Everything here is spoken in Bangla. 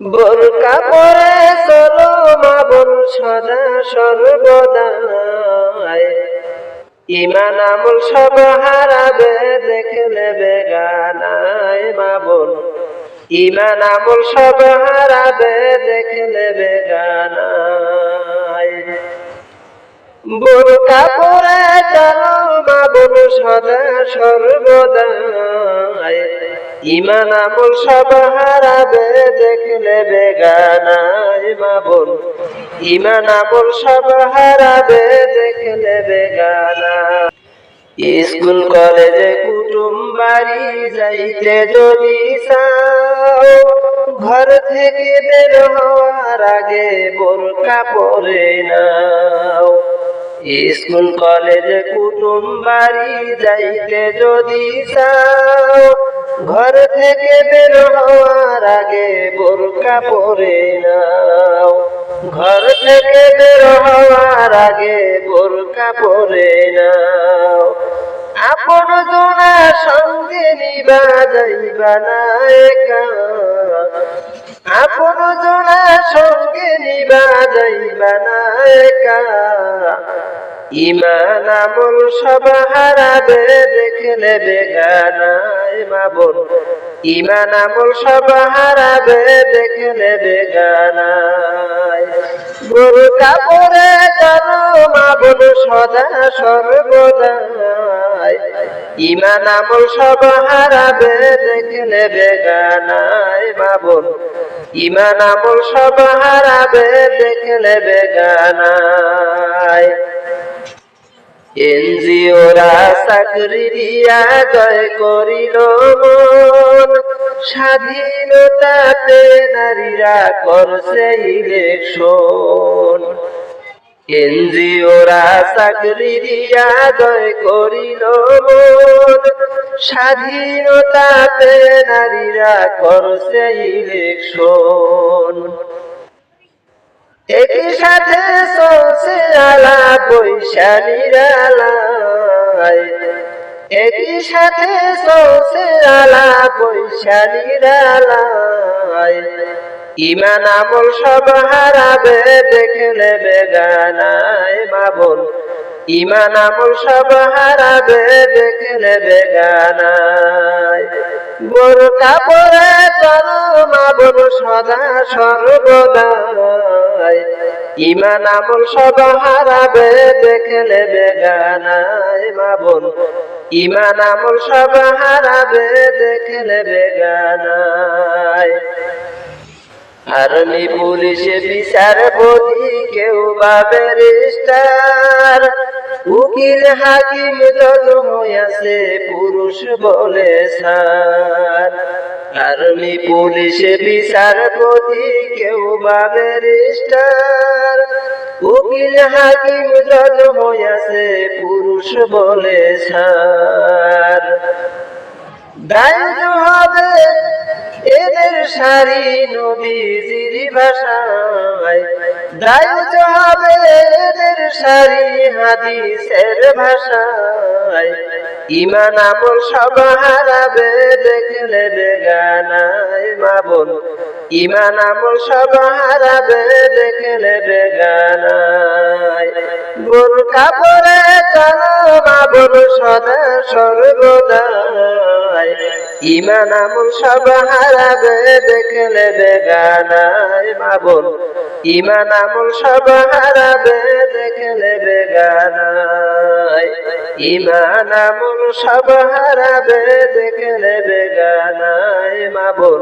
বোরকা পরে চলো মা বোন সদা সর্বদাই, ইমান আমল সব হারাবে দেখলে বেগানায়। মা বোন ইমান আমল সব হারাবে দেখলে বেগানায়। বোরকা পরে চলো মা বোন সদা সর্বদাই, ইমান আমল সব হারাবে দেখলে বেগানায়। মা বোন ইমান আমল সব হারাবে দেখলে বেগানায়। স্কুল কলেজে কুটুম বাড়ি যাইতে যদি চাও, ঘর থেকে বের হওয়ার আগে বোরকা পরে নাও। স্কুল কলেজে কুটুম বাড়ি যাইতে যদি চাও, ঘর থেকে বের হওয়ার আগে বোরকা পরে নাও। ঘর থেকে বের হওয়ার আগে বোরকা পরে নাও। আপন জনা সঙ্গে নিবা যাইবা না একা, আপন জনা সঙ্গে নিবা যাইবা না একা। ইমান আমল সব হারাবে দেখলে বেগানায়। মা বোন ইমান আমল সব হারাবে দেখলে বেগানায়। বোরকা পরে চলো মা বোন সদা সর্বদাই, ইমান আমল সব হারাবে দেখলে বেগানায়। মা বোন ইমান আমল সব হারাবে দেখলে বেগানায়। এনজিওরা চাকরি দিয়া জয় করিল মন, স্বাধীনতাতে নারীরা করছে ইলেকশন। এনজিওরা চাকরি দিয়া জয় করিল মন, স্বাধীনতাতে নারীরা করছে ইলেকশন। একই সাথে চলছে আলা বৈশালীর আলায়, একই সাথে চলছে আলা বৈশালীর আলায়। ইমান আমল সব হারাবে দেখলে বেগানায়। মা বোন ইমান আমল সব হারাবে দেখলে বেগানায়। বোরকা পরে চলো মা বোন সদা সর্বদাই, ইমান আমল সব হারাবে দেখলে বেগানায়। মা বোন ইমান আমল সব হারাবে দেখলে বেগানায়। আর্মি পুলিশে বিচারপতি কেউ বা ব্যারিস্টার, উকিল হাকিম জজ হইয়াছে পুরুষ বলে স্যার। আর্মি পুলিশে বিচারপতি কেউ বা ব্যারিস্টার, উকিল হাকিম জজ হইয়াছে পুরুষ বলে স্যার। দায়িত্ব হবে এদের সারি নবীজির ভাষায়, দায়িত্ব হবে এদের সারি হাদিসের ভাষায়। ইমান আমল সব হারাবে দেখলে বেগানায়। মা বোন ইমান আমল সব হারাবে দেখলে বেগানায়। বোরকা পরে চলো মা বোন সদা সর্বদাই, ইমান আমল সব হারাবে দেখলে বেগানায়। মা বোন ইমান আমল সব হারাবে দেখলে বেগানায়। ইমান আমল সব হারাবে দেখলে বেগানায়। মা বোন